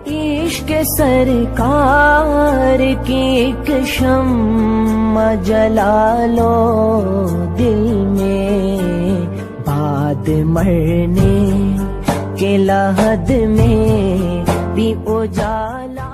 عشق سرکار کی ایک شمع جلا لو دل میں، بعد مرنے کے لحد میں بھی اجالا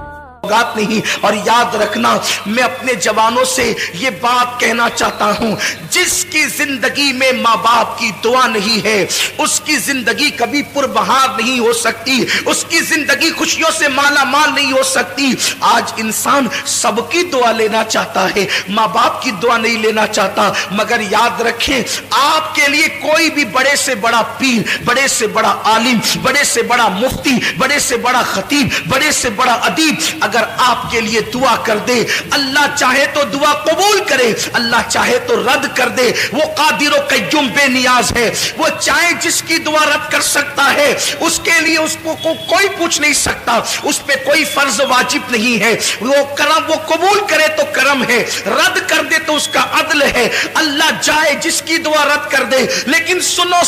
نہیں۔ اور یاد رکھنا، میں اپنے جوانوں سے یہ بات کہنا چاہتا ہوں، جس کی زندگی میں ماں باپ کی دعا نہیں ہے اس کی زندگی کبھی پربہار نہیں ہو سکتی، اس کی زندگی خوشیوں سے مالا مال نہیں ہو سکتی۔ آج انسان سب کی دعا لینا چاہتا ہے، ماں باپ کی دعا نہیں لینا چاہتا، مگر یاد رکھیں آپ کے لیے کوئی بھی بڑے سے بڑا پیر، بڑے سے بڑا عالم، بڑے سے بڑا مفتی، بڑے سے بڑا خطیب، بڑے سے بڑا ادیب اگر آپ کے لیے دعا کر دے، اللہ چاہے تو دعا قبول کرے، اللہ چاہے تو رد کر دے۔ وہ قادر و قیوم بے نیاز ہے، وہ چاہے جس کی دعا رد کر سکتا ہے، اس کے لیے اس کو کوئی پوچھ نہیں سکتا، اس پہ کوئی فرض واجب نہیں ہے۔ وہ کرم، وہ قبول کرے تو کرم ہے، رد کر دے تو اس کا عدل ہے۔ اللہ چاہے جس کی دعا رد کر دے، لیکن سنو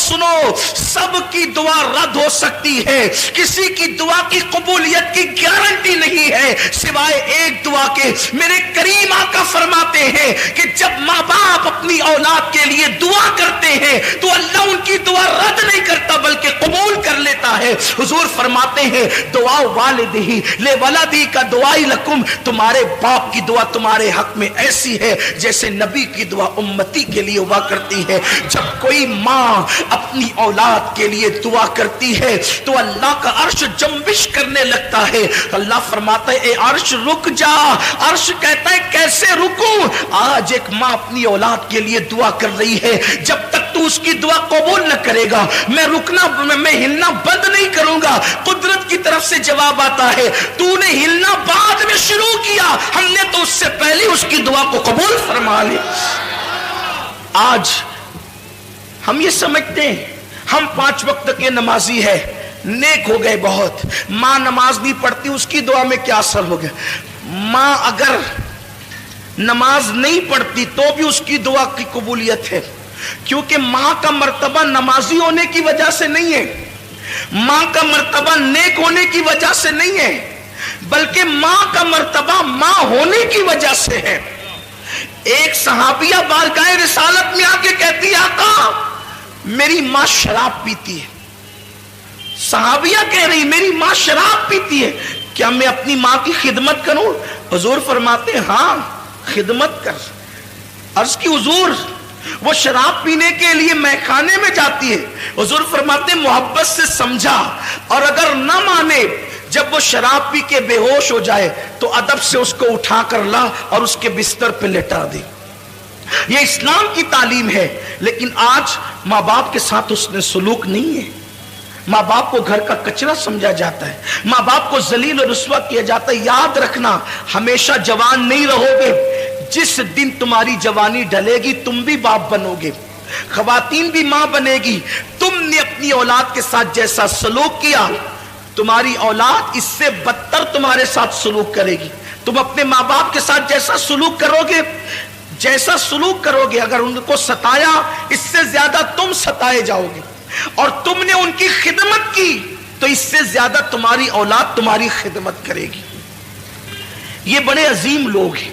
سب کی دعا رد ہو سکتی ہے، کسی کی دعا کی قبولیت کی گارنٹی نہیں ہے سوائے ایک دعا کے۔ میرے کریم آقا فرماتے ہیں کہ جب ماں باپ اپنی اولاد کے لیے دعا کرتے ہیں تو اللہ ان کی دعا رد نہیں کرتا بلکہ قبول کر لیتا ہے۔ حضور فرماتے ہیں دعا والدہ لولدہ کا دعائی لکم، تمہارے باپ کی دعا تمہارے حق میں ایسی ہے جیسے نبی کی دعا امتی کے لیے ہوا کرتی ہے۔ جب کوئی ماں اپنی اولاد کے لیے دعا کرتی ہے تو اللہ کا عرش جنبش کرنے لگتا ہے۔ اللہ فرماتا ہے اے عرش رک جا، عرش کہتا ہے کیسے رکوں؟ آج ایک ماں اپنی اولاد کے لیے دعا کر رہی ہے، جب تک تو اس کی دعا قبول نہ کرے گا میں ہلنا بند نہیں کروں گا۔ قدرت کی طرف سے جواب آتا ہے تو نے ہلنا بعد میں شروع کیا، ہم نے تو اس سے پہلے اس کی دعا کو قبول فرما لی۔ آج ہم یہ سمجھتے ہیں ہم 5 وقت کے نمازی ہے، نیک ہو گئے بہت، ماں نماز نہیں پڑھتی اس کی دعا میں کیا اثر ہو گیا؟ ماں اگر نماز نہیں پڑھتی تو بھی اس کی دعا کی قبولیت ہے، کیونکہ ماں کا مرتبہ نمازی ہونے کی وجہ سے نہیں ہے، ماں کا مرتبہ نیک ہونے کی وجہ سے نہیں ہے، بلکہ ماں کا مرتبہ ماں ہونے کی وجہ سے ہے۔ ایک صحابیہ بارگاہ رسالت میں آ کے کہتی ہے آقا میری ماں شراب پیتی ہے۔ صحابیہ کہہ رہی میری ماں شراب پیتی ہے، کیا میں اپنی ماں کی خدمت کروں؟ حضور فرماتے ہیں ہاں خدمت کر۔ عرض کی حضور وہ شراب پینے کے لیے میخانے میں جاتی ہے، حضور فرماتے ہیں محبت سے سمجھا، اور اگر نہ مانے جب وہ شراب پی کے بے ہوش ہو جائے تو ادب سے اس کو اٹھا کر لا اور اس کے بستر پہ لٹا دے۔ یہ اسلام کی تعلیم ہے، لیکن آج ماں باپ کے ساتھ اس نے سلوک نہیں ہے۔ ماں باپ کو گھر کا کچرا سمجھا جاتا ہے، ماں باپ کو ذلیل و رسوا کیا جاتا ہے۔ یاد رکھنا ہمیشہ جوان نہیں رہو گے، جس دن تمہاری جوانی ڈھلے گی تم بھی باپ بنو گے، خواتین بھی ماں بنے گی۔ تم نے اپنی اولاد کے ساتھ جیسا سلوک کیا تمہاری اولاد اس سے بدتر تمہارے ساتھ سلوک کرے گی۔ تم اپنے ماں باپ کے ساتھ جیسا سلوک کرو گے، اگر ان کو ستایا اس سے زیادہ تم ستائے جاؤ گے، اور تم نے ان کی خدمت کی تو اس سے زیادہ تمہاری اولاد تمہاری خدمت کرے گی۔ یہ بڑے عظیم لوگ ہیں۔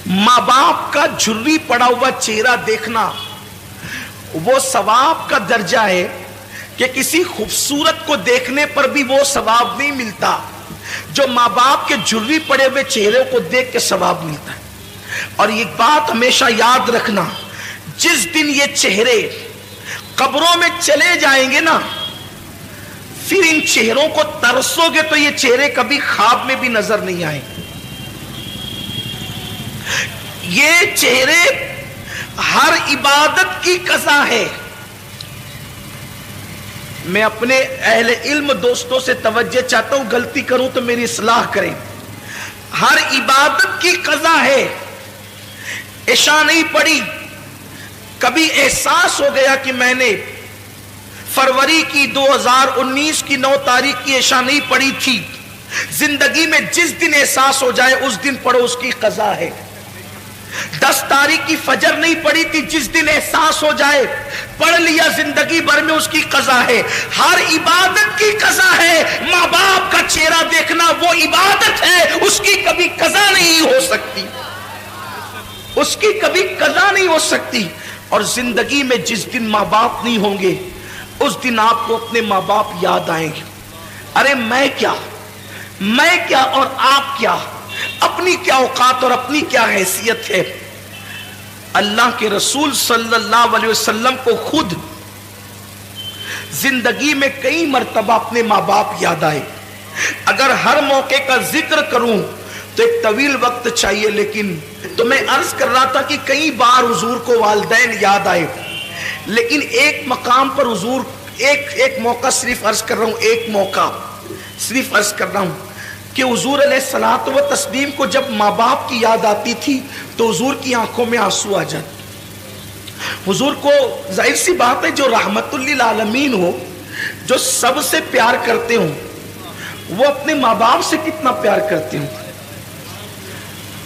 ماں باپ کا جھری پڑا ہوا چہرہ دیکھنا وہ ثواب کا درجہ ہے کہ کسی خوبصورت کو دیکھنے پر بھی وہ ثواب نہیں ملتا جو ماں باپ کے جھری پڑے ہوئے چہرے کو دیکھ کے ثواب ملتا ہے۔ اور یہ بات ہمیشہ یاد رکھنا، جس دن یہ چہرے قبروں میں چلے جائیں گے نا، پھر ان چہروں کو ترسو گے تو یہ چہرے کبھی خواب میں بھی نظر نہیں آئیں گے۔ یہ چہرے ہر عبادت کی قضا ہے۔ میں اپنے اہل علم دوستوں سے توجہ چاہتا ہوں، غلطی کروں تو میری اصلاح کریں۔ ہر عبادت کی قضا ہے۔ عشاء نہیں پڑھی، کبھی احساس ہو گیا کہ میں نے فروری کی 2019 کی 9 تاریخ کی عشاء نہیں پڑھی تھی، زندگی میں جس دن احساس ہو جائے اس دن پڑھو، اس کی قضا ہے۔ 10 تاریخ کی فجر نہیں پڑھی تھی، جس دن احساس ہو جائے پڑھ لیا، زندگی بھر میں اس کی قضا ہے۔ ہر عبادت کی قضا ہے۔ ماں باپ کا چہرہ دیکھنا وہ عبادت ہے، اس کی کبھی قضا نہیں ہو سکتی، اس کی کبھی قضا نہیں ہو سکتی۔ اور زندگی میں جس دن ماں باپ نہیں ہوں گے اس دن آپ کو اپنے ماں باپ یاد آئیں گے۔ ارے میں کیا اور آپ کیا، اپنی کیا اوقات اور اپنی کیا حیثیت ہے۔ اللہ کے رسول صلی اللہ علیہ وسلم کو خود زندگی میں کئی مرتبہ اپنے ماں باپ یاد آئے۔ اگر ہر موقع کا ذکر کروں تو ایک طویل وقت چاہیے، لیکن تو میں عرض کر رہا تھا کہ کئی بار حضور کو والدین یاد آئے، لیکن ایک مقام پر حضور ایک موقع صرف عرض کر رہا ہوں، ایک موقع صرف عرض کر رہا ہوں کہ حضور علیہ الصلوۃ والتسلیم کو جب ماں باپ کی یاد آتی تھی تو حضور کی آنکھوں میں آنسو آ جاتے۔ حضور کو ظاہر سی بات ہے، جو رحمت للعالمین ہو، جو سب سے پیار کرتے ہوں، وہ اپنے ماں باپ سے کتنا پیار کرتے ہوں۔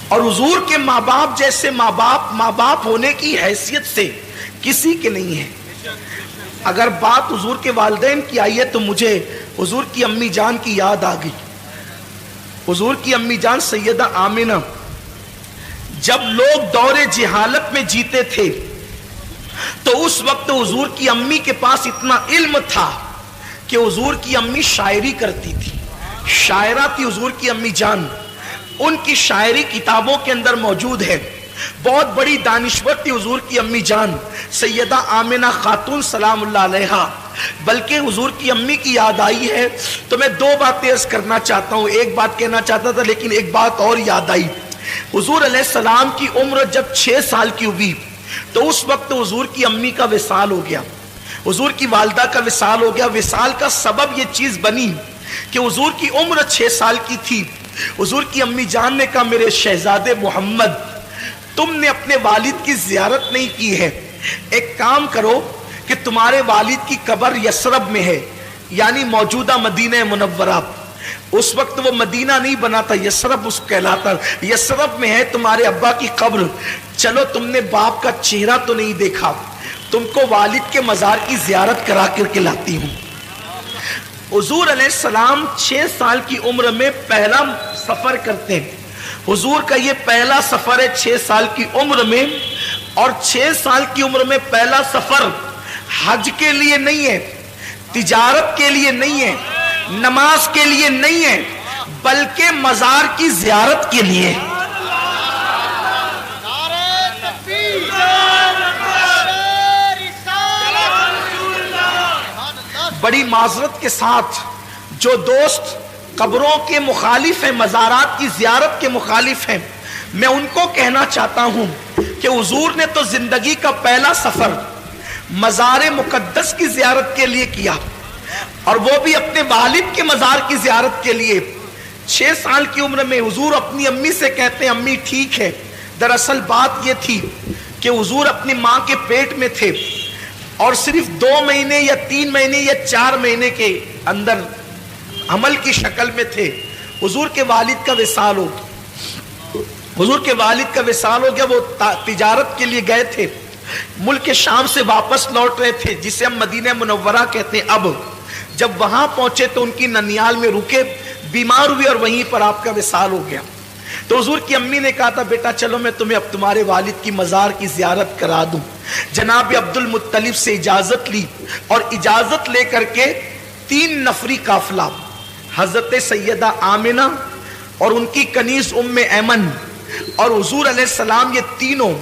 اور حضور کے ماں باپ جیسے ماں باپ ہونے کی حیثیت سے کسی کے نہیں ہے۔ اگر بات حضور کے والدین کی آئی ہے تو مجھے حضور کی امی جان کی یاد آ گئی۔ حضور کی امی جان سیدہ آمنہ، جب لوگ دور جہالت میں جیتے تھے تو اس وقت حضور کی امی کے پاس اتنا علم تھا کہ حضور کی امی شاعری کرتی تھی، شاعرہ تھی حضور کی امی جان۔ ان کی شاعری کتابوں کے اندر موجود ہے۔ بہت بڑی دانشور تھی حضور کی امی جان سیدہ آمنہ خاتون سلام اللہ علیہا۔ بلکہ حضور کی امی کی یاد آئی ہے تو میں دو باتیں عرض کرنا چاہتا ہوں، ایک بات کہنا چاہتا تھا لیکن ایک بات اور یاد آئی۔ حضور علیہ السلام کی عمر جب 6 سال کی ہوئی تو اس وقت حضور کی امی کا وصال ہو گیا، حضور کی والدہ کا وصال ہو گیا۔ وصال کا سبب یہ چیز بنی کہ حضور کی عمر 6 سال کی تھی۔ حضور کی امی جان نے کہا، میرے شہزادے محمد، تم نے اپنے والد کی زیارت نہیں کی ہے، ایک کام کرو کہ تمہارے والد کی قبر یثرب میں ہے، یعنی موجودہ مدینہ منورہ۔ اس وقت وہ مدینہ نہیں بنا تھا، یثرب اس کہلاتا، یثرب میں ہے تمہارے ابا کی قبر۔ چلو، تم نے باپ کا چہرہ تو نہیں دیکھا، تم کو والد کے مزار کی زیارت کرا کر کے لاتی ہوں۔ حضور علیہ السلام 6 سال کی عمر میں پہلا سفر کرتے ہیں۔ حضور کا یہ پہلا سفر ہے 6 سال کی عمر میں، اور 6 سال کی عمر میں پہلا سفر حج کے لیے نہیں ہے، تجارت کے لیے نہیں ہے، نماز کے لیے نہیں ہے، بلکہ مزار کی زیارت کے لیے۔ بڑی معذرت کے ساتھ جو دوست قبروں کے مخالف ہیں، مزارات کی زیارت کے مخالف ہیں، میں ان کو کہنا چاہتا ہوں کہ حضور نے تو زندگی کا پہلا سفر مزار مقدس کی زیارت کے لیے کیا، اور وہ بھی اپنے والد کے مزار کی زیارت کے لیے۔ 6 سال کی عمر میں حضور اپنی امی سے کہتے ہیں، امی ٹھیک ہے۔ دراصل بات یہ تھی کہ حضور اپنی ماں کے پیٹ میں تھے اور صرف 2 مہینے یا 3 مہینے یا 4 مہینے کے اندر حمل کی شکل میں تھے۔ حضور کے والد کا وصال ہو گیا، حضور کے والد کا وصال ہو گیا۔ وہ تجارت کے لیے گئے تھے، ملک شام سے واپس لوٹ رہے تھے، جسے ہم مدینہ منورہ کہتے ہیں۔ اب جب وہاں پہنچے تو ان کی ننیال میں رکے، بیمار ہوئے اور وہیں پر آپ کا وصال ہو گیا۔ تو حضور کی امی نے کہا تھا، بیٹا چلو میں تمہیں اب تمہارے والد کی مزار کی زیارت کرا دوں۔ جناب عبد المطلب سے اجازت لی، اور اجازت لے کر کے 3 نفری قافلہ حضرت سیدہ آمنہ اور ان کی کنیز ام ایمن اور حضور علیہ السلام، یہ تینوں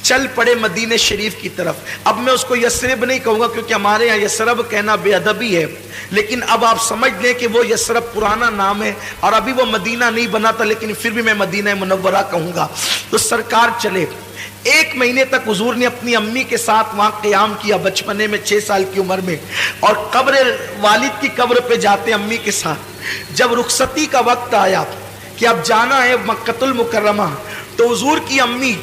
چل پڑے مدینہ شریف کی طرف۔ اب میں اس کو یثرب نہیں کہوں گا کیونکہ ہمارے یہاں یثرب کہنا بے ادبی ہے، لیکن اب آپ سمجھ لیں کہ وہ یثرب پرانا نام ہے اور ابھی وہ مدینہ نہیں بنا تھا، لیکن پھر بھی میں مدینہ منورہ کہوں گا۔ تو سرکار چلے، 1 مہینے تک حضور نے اپنی امی کے ساتھ وہاں قیام کیا بچپنے میں 6 سال کی عمر میں، اور قبر والد کی قبر پہ جاتے امی کے ساتھ۔ جب رخصتی کا وقت آیا کہ اب جانا ہے مکہ المکرمہ، تو حضور کی امی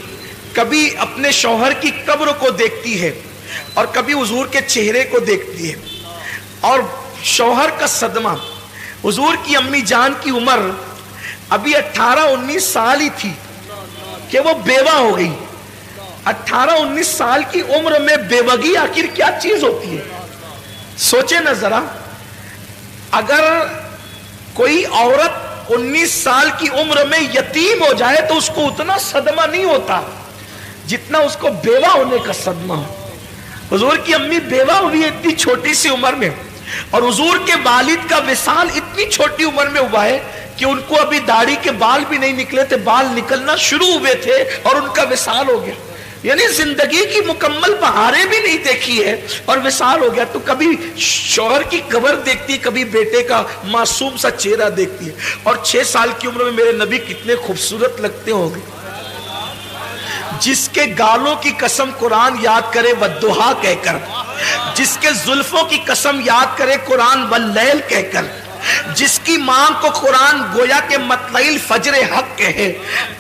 کبھی اپنے شوہر کی قبر کو دیکھتی ہے اور کبھی حضور کے چہرے کو دیکھتی ہے، اور شوہر کا صدمہ۔ حضور کی امی جان کی عمر ابھی 18-19 سال ہی تھی کہ وہ بیوہ ہو گئی۔ 18-19 سال کی عمر میں بیوگی آخر کیا چیز ہوتی ہے؟ سوچے نا ذرا، اگر کوئی عورت 19 سال کی عمر میں یتیم ہو جائے تو اس کو اتنا صدمہ نہیں ہوتا جتنا اس کو بیوہ ہونے کا صدمہ ہو۔ حضور کی امی بیوہ ہوئی اتنی چھوٹی سی عمر میں، اور حضور کے والد کا وصال اتنی چھوٹی عمر میں ہوا ہے کہ ان کو ابھی داڑھی کے بال بھی نہیں نکلے تھے، بال نکلنا شروع ہوئے تھے اور ان کا وصال ہو گیا۔ یعنی زندگی کی مکمل بہاریں بھی نہیں دیکھی ہے اور وصال ہو گیا۔ تو کبھی شوہر کی قبر دیکھتی، کبھی بیٹے کا معصوم سا چہرہ دیکھتی ہے۔ اور 6 سال کی عمر میں میرے نبی کتنے خوبصورت لگتے ہوں گے۔ جس کے گالوں کی قسم قرآن یاد کرے والضحیٰ کہہ کر، جس کے زلفوں کی قسم یاد کرے قرآن واللیل کہہ کر، جس کی ماں کو قرآن گویا کہ مطلع الفجر حق کہے،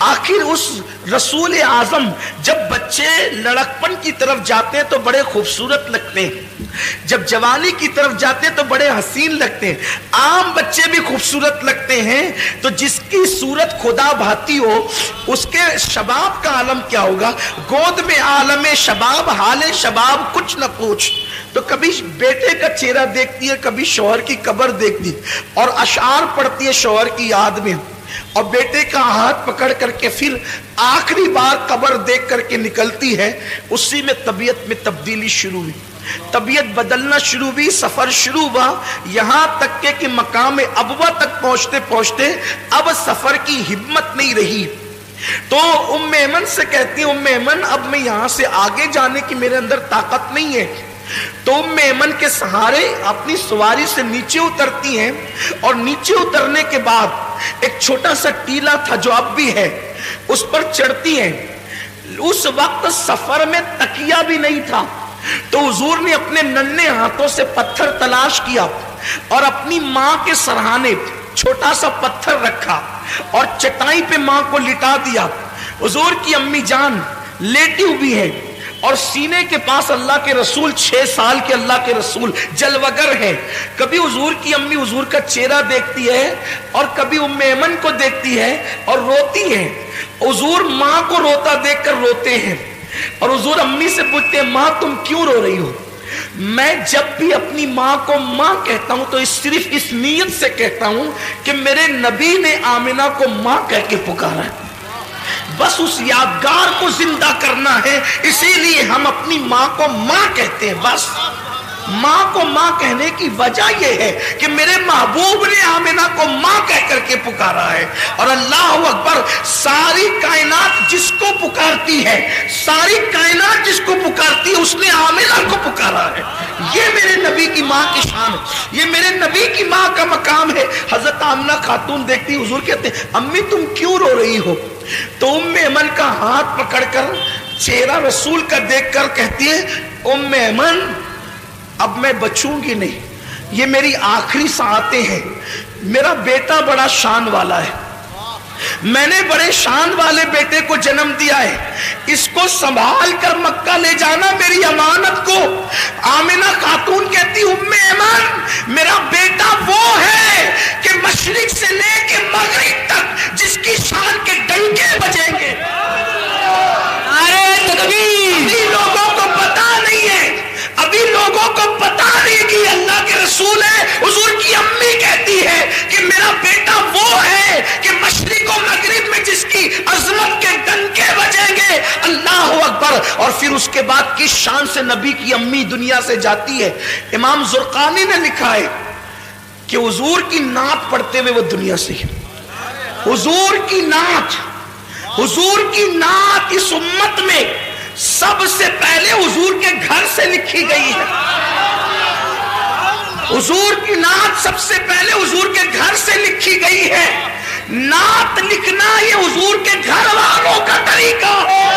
آخر اس رسول اعظم جب بچے لڑکپن کی طرف جاتے ہیں تو بڑے خوبصورت لگتے ہیں، جب جوانی کی طرف جاتے ہیں تو بڑے حسین لگتے ہیں، عام بچے بھی خوبصورت لگتے ہیں۔ تو جس کی صورت خدا بھاتی ہو اس کے شباب کا عالم کیا ہوگا؟ گود میں عالم شباب، حال شباب کچھ نہ پوچھ۔ تو کبھی بیٹے کا چہرہ دیکھتی ہے، کبھی شوہر کی قبر دیکھتی ہے اور اشعار پڑھتی ہے شوہر کی یاد میں، اور بیٹے کا ہاتھ پکڑ کر کے پھر آخری بار قبر دیکھ کر کے نکلتی ہے۔ اسی میں طبیعت میں تبدیلی شروع ہوئی، طبیعت بدلنا شروع ہوئی، سفر شروع ہوا، یہاں تک کہ مقام ابوا تک پہنچتے پہنچتے اب سفر کی ہمت نہیں رہی۔ تو ام ایمن سے کہتی ام ایمن اب میں یہاں سے آگے جانے کی میرے اندر طاقت نہیں ہے۔ تو ام ایمن کے سہارے اپنی سواری سے نیچے اترتی ہیں، اور نیچے اترنے کے بعد ایک چھوٹا سا ٹیلا تھا جو اب بھی ہے، اس پر چڑھتی ہیں۔ اس وقت سفر میں تکیہ بھی نہیں تھا، تو حضور نے اپنے ننھے ہاتھوں سے پتھر تلاش کیا اور اپنی ماں کے سرہانے چھوٹا سا پتھر رکھا اور چٹائی پہ ماں کو لٹا دیا۔ حضور کی امی جان لیٹی ہوئی ہے اور سینے کے پاس اللہ کے رسول، 6 سال کے اللہ کے رسول جلوگر ہیں۔ کبھی حضور کی امی حضور کا چہرہ دیکھتی ہے اور کبھی ام ایمن کو دیکھتی ہے اور روتی ہیں۔ حضور ماں کو روتا دیکھ کر روتے ہیں، اور حضور امی سے پوچھتے ہیں ماں تم کیوں رو رہی ہو؟ میں جب بھی اپنی ماں کو ماں کہتا ہوں تو صرف اس نیت سے کہتا ہوں کہ میرے نبی نے آمنہ کو ماں کہہ کے پکارا ہے، بس اس یادگار کو زندہ کرنا ہے، اسی لیے ہم اپنی ماں کو ماں کہتے ہیں۔ بس ماں کو ماں کہنے کی وجہ یہ ہے کہ میرے محبوب نے آمنہ کو ماں کہہ کر کے پکارا ہے، اور اللہ اکبر، ساری کائنات جس کو پکارتی ہے، ساری کائنات جس کو پکارتی ہے اس نے آمنہ کو پکارا ہے۔ یہ میرے نبی کی ماں کی شان ہے، یہ میرے نبی کی ماں کا مقام ہے۔ حضرت آمنہ خاتون دیکھتی، حضور کہتے ہیں امی تم کیوں رو رہی ہو؟ تو ام ایمن کا ہاتھ پکڑ کر چہرہ رسول کا دیکھ کر کہتی ہے ام ایمن اب میں بچوں گی نہیں، یہ میری آخری ساعتیں ہیں، میرا بیٹا بڑا شان والا ہے، میں نے بڑے شان والے بیٹے کو جنم دیا ہے، اس کو سنبھال کر مکہ لے جانا میری امانت کو۔ آمنہ خاتون کہتی ام ایمن میرا بیٹا وہ ہے کہ مشرق سے لے کے مغرب تک جس کی شان کے ڈنکے بجیں گے۔ نعرہ تکبیر! ابھی لوگوں کو پتا نہیں ہے، ابھی لوگوں کو پتا نہیں کہ اللہ کے رسول ہے۔ حضور کی امی کہتی ہے کہ میرا بیٹا وہ ہے کہ مشرق و مغرب میں جس کی عظمت کے ڈنکے بجیں گے۔ اللہ اکبر! اور پھر اس کے بعد کس شان سے نبی کی امی دنیا سے جاتی ہے۔ امام زرقانی نے لکھا ہے کہ حضور کی نعت پڑھتے ہوئے وہ دنیا سے، حضور کی نعت، حضور کی نعت اس امت میں سب سے پہلے حضور کے گھر سے لکھی گئی ہے۔ حضور کی نعت سب سے پہلے حضور کے گھر سے لکھی گئی ہے۔ نعت لکھنا یہ حضور کے گھر والوں کا طریقہ ہے۔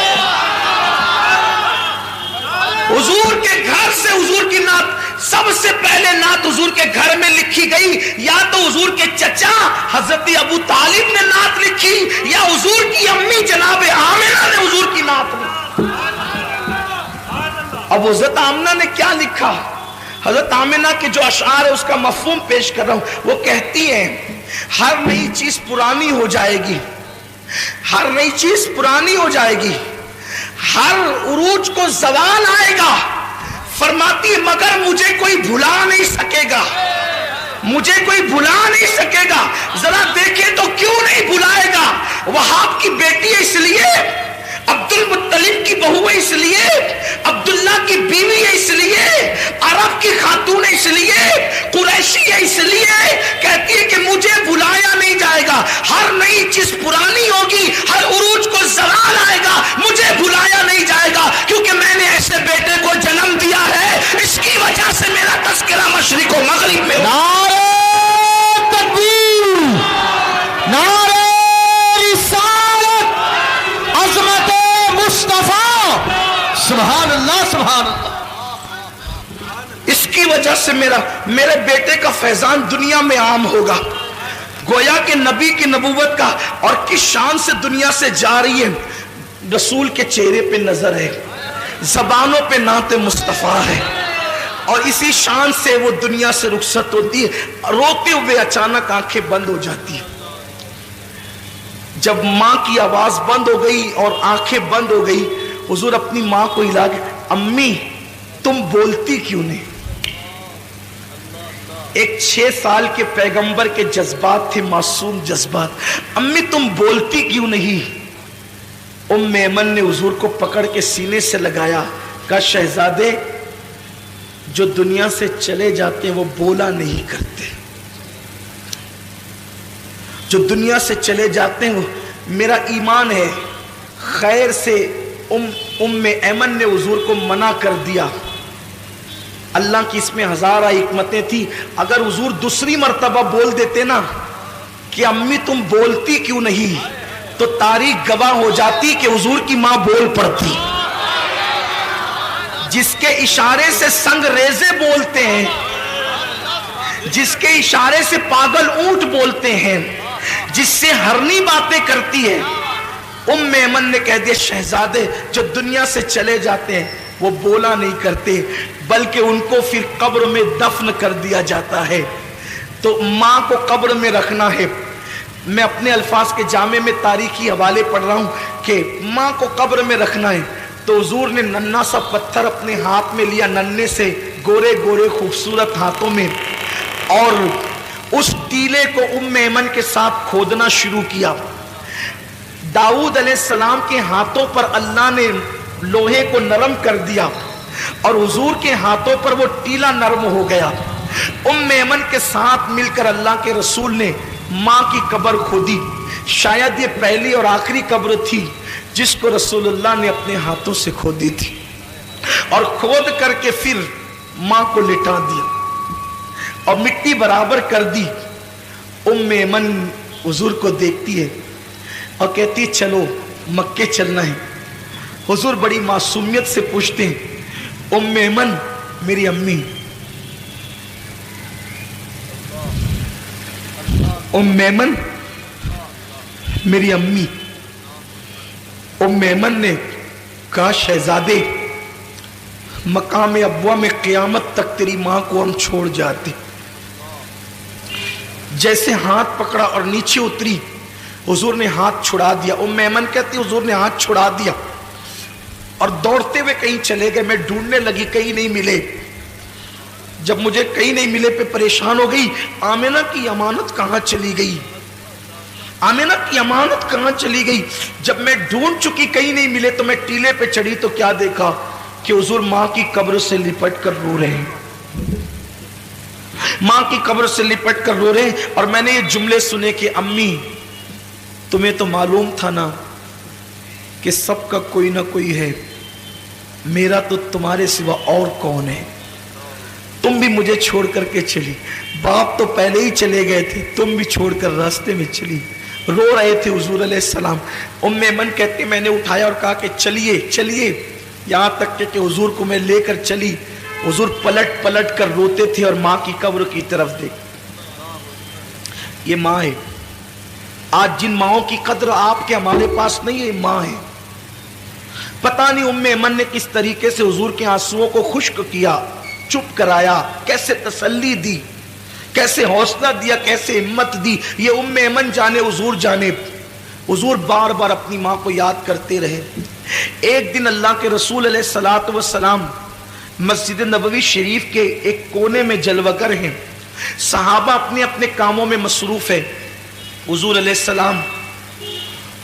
حضور کے گھر سے حضور کی نعت سب سے پہلے نعت حضور کے گھر میں لکھی گئی، یا تو حضور کے چچا حضرت ابو طالب نے نعت لکھی، یا حضور کی امی جناب آمنہ نے حضور کی نعت لکھی۔ اب حضرت آمنہ نے کیا لکھا؟ حضرت آمنہ کے جو اشعار ہے اس کا مفہوم پیش کر رہا ہوں۔ وہ کہتی ہیں ہر نئی چیز پرانی ہو جائے گی، ہر نئی چیز پرانی ہو جائے گی، ہر عروج کو زوال آئے گا، فرماتی ہے مگر مجھے کوئی بھلا نہیں سکے گا، مجھے کوئی بھلا نہیں سکے گا۔ سے میرے بیٹے کا فیضان دنیا میں عام ہوگا. گویا کہ نبی کی نبوت کا اور کس شان سے دنیا سے جا رہی ہے. رسول کے چہرے پہ نظر ہے, زبانوں پہ نعت مصطفیٰ ہے, اور اسی شان سے وہ دنیا سے رخصت ہوتی ہے. روتے ہوئے اچانک آنکھیں بند ہو جاتی ہیں. جب ماں کی آواز بند ہو گئی اور آنکھیں بند ہو گئی, حضور اپنی ماں کو ہلا کے, امی تم بولتی کیوں نہیں؟ ایک 6 سال کے پیغمبر کے جذبات تھے, معصوم جذبات. امی تم بولتی کیوں نہیں؟ ام ایمن نے حضور کو پکڑ کے سینے سے لگایا, کہا شہزادے جو دنیا سے چلے جاتے ہیں وہ بولا نہیں کرتے, جو دنیا سے چلے جاتے ہیں وہ میرا ایمان ہے. خیر سے ام ایمن نے حضور کو منع کر دیا. اللہ کی اس میں ہزارہ حکمتیں تھی. اگر حضور دوسری مرتبہ بول دیتے نا کہ امی تم بولتی کیوں نہیں, تو تاریخ گواہ ہو جاتی کہ حضور کی ماں بول پڑتی. جس کے اشارے سے سنگ ریزے بولتے ہیں, جس کے اشارے سے پاگل اونٹ بولتے ہیں, جس سے ہرنی باتیں کرتی ہے, ام ایمن نے کہہ دیا شہزادے جو دنیا سے چلے جاتے ہیں وہ بولا نہیں کرتے, بلکہ ان کو پھر قبر میں دفن کر دیا جاتا ہے. تو ماں کو قبر میں رکھنا ہے. میں اپنے الفاظ کے جامع میں تاریخی حوالے پڑھ رہا ہوں کہ ماں کو قبر میں رکھنا ہے. تو حضور نے ننھا سا پتھر اپنے ہاتھ میں لیا, ننھے سے گورے گورے خوبصورت ہاتھوں میں, اور اس ٹیلے کو ام ایمن کے ساتھ کھودنا شروع کیا. داؤد علیہ السلام کے ہاتھوں پر اللہ نے لوہے کو نرم کر دیا اور حضور کے ہاتھوں پر وہ ٹیلا نرم ہو گیا. ام ایمن کے ساتھ مل کر اللہ کے رسول نے ماں کی قبر کھودی. شاید یہ پہلی اور آخری قبر تھی جس کو رسول اللہ نے اپنے ہاتھوں سے کھودی تھی, اور کھود کر کے پھر ماں کو لٹا دیا اور مٹی برابر کر دی. ام ایمن حضور کو دیکھتی ہے اور کہتی چلو مکے چلنا ہے. حضور بڑی معصومیت سے پوچھتے ہیں ام ایمن میری امی, ام ایمن میری امی. ام ایمن نے کہا شہزادے مقام ابوا میں قیامت تک تیری ماں کو ہم چھوڑ جاتے. جیسے ہاتھ پکڑا اور نیچے اتری, حضور نے ہاتھ چھڑا دیا. ام ایمن کہتی حضور نے ہاتھ چھڑا دیا اور دوڑتے ہوئے کہیں چلے گئے. میں ڈھونڈنے لگی, کہیں نہیں ملے. جب مجھے کہیں نہیں ملے پہ پریشان ہو گئی. آمنہ کی امانت کہاں چلی گئی, آمنہ کی امانت کہاں چلی گئی. جب میں ڈھونڈ چکی کہیں نہیں ملے تو میں ٹیلے پہ چڑھی تو کیا دیکھا کہ حضور ماں کی قبر سے لپٹ کر رو رہے ہیں, ماں کی قبر سے لپٹ کر رو رہے ہیں. اور میں نے یہ جملے سنے کہ امی تمہیں تو معلوم تھا نا کہ سب کا کوئی نہ کوئی ہے, میرا تو تمہارے سوا اور کون ہے, تم بھی مجھے چھوڑ کر کے چلی. باپ تو پہلے ہی چلے گئے تھے, تم بھی چھوڑ کر راستے میں چلی. رو رہے تھے حضور علیہ السلام. ام ایمن کہتے میں نے اٹھایا اور کہا کہ چلیے چلیے, یہاں تک کہ حضور کو میں لے کر چلی. حضور پلٹ پلٹ کر روتے تھے اور ماں کی قبر کی طرف دیکھ. یہ ماں ہے. آج جن ماؤں کی قدر آپ کے ہمارے پاس نہیں ہے, ماں ہے. پتہ نہیں ام ایمن نے کس طریقے سے حضور کے آنسوؤں کو خشک کیا, چپ کرایا, کیسے تسلی دی, کیسے حوصلہ دیا, کیسے ہمت دی, یہ ام ایمن جانے حضور جانے. حضور بار بار اپنی ماں کو یاد کرتے رہے. ایک دن اللہ کے رسول علیہ الصلوۃ والسلام مسجد نبوی شریف کے ایک کونے میں جلوہ گر ہیں. صحابہ اپنے اپنے کاموں میں مصروف ہیں. حضور علیہ السلام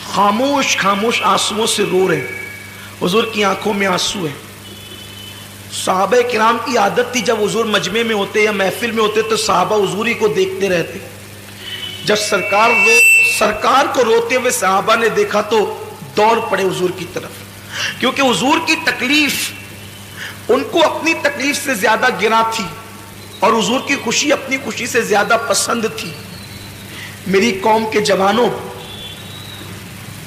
خاموش خاموش آنسوؤں سے رو رہے. حضور کی آنکھوں میں آنسو ہے. صحابہ کرام کی عادت تھی جب حضور مجمع میں ہوتے یا محفل میں ہوتے تو صحابہ حضور ہی کو دیکھتے رہتے. جب سرکار کو روتے ہوئے صحابہ نے دیکھا تو دوڑ پڑے حضور کی طرف, کیونکہ حضور کی تکلیف ان کو اپنی تکلیف سے زیادہ گراں تھی اور حضور کی خوشی اپنی خوشی سے زیادہ پسند تھی. میری قوم کے جوانوں,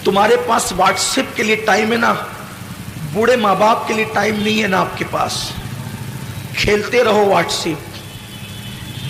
تمہارے پاس واٹس ایپ کے لیے ٹائم ہے نا, بوڑھے ماں باپ کے لیے ٹائم نہیں ہے نا آپ کے پاس. کھیلتے رہو واٹس ایپ,